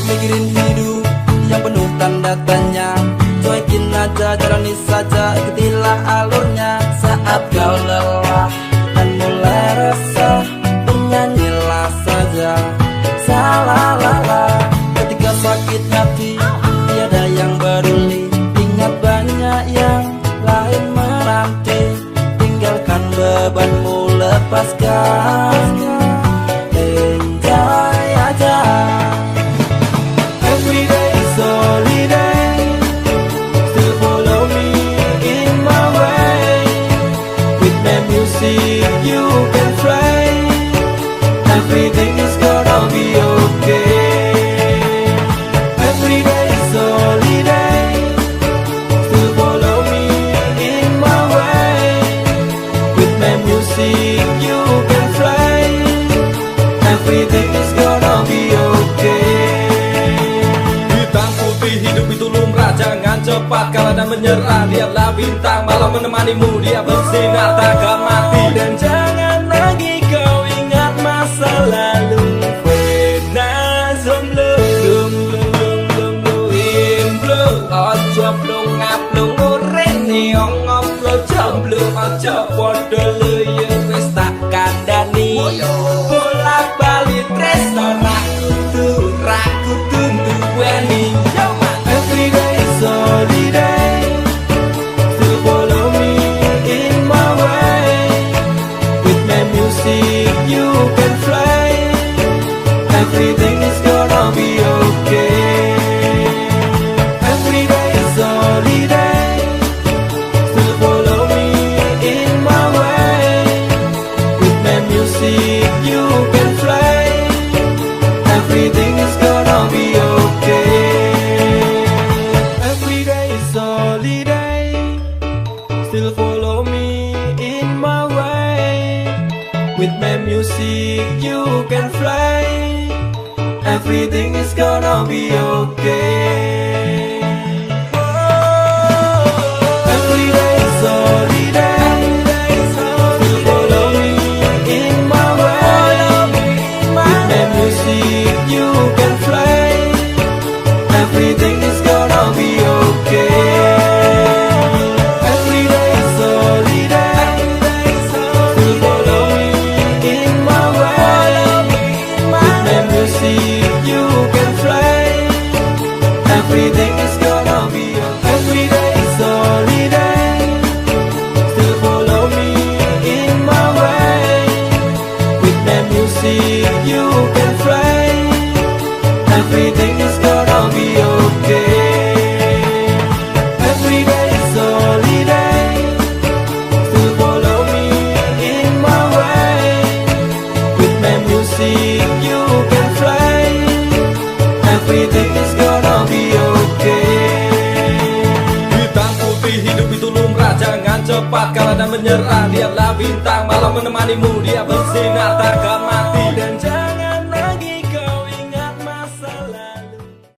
mikirin hidup yang penuh tanda tanya. Cuekin aja, jalani saja, ikutilah alurnya. Saat kau lelah dan mulai resah, bernyanyilah saja salah-lala. Ketika sakit hati, tiada yang peduli. Ingat banyak yang lain menanti. Tinggalkan bebanmu, lepaskan, enjoy aja. Every day is holiday, still follow me in my way. With my music you can fly, everything is gonna be okay. Every day is holiday, still follow me in my way. With my music you can fly, everything is gonna be okay. Hitam putih hidup itu lumrah, jangan cepat kalah dan menyerah. Lihatlah bintang malam menemanimu, dia bersinar takkan mati. Dan jangan lagi kau ingat masa lalu. Ojo blungap blungurene ongop lo jomblo ojo podo leye wis tak kandhani. Bolak balik tresno ra kudu duweni. Every day is holiday, still follow me in my way. With my music you can fly, everything is gonna be okay. Every day is holiday, still follow me in my way. With my music you can fly, everything is gonna be okay. Every day is holiday, still follow me in my way. With my music you can fly, everything is gonna be okay. Every day is holiday, still follow me in my way. With my music you can fly, everything is gonna be okay. Every day is holiday, still follow me in my way. With my music you can fly, everything is gonna be okay. Every day is holiday, still follow me in my way. With my music you can fly, everything is gonna be okay. Every day is holiday, still follow me in my way. With my music you can fly, everything is gonna be okay. Hitam putih hidup itu lumrah, jangan cepat kalah dan menyerah. Lihatlah bintang malam menemanimu, dia bersinar takkan mati.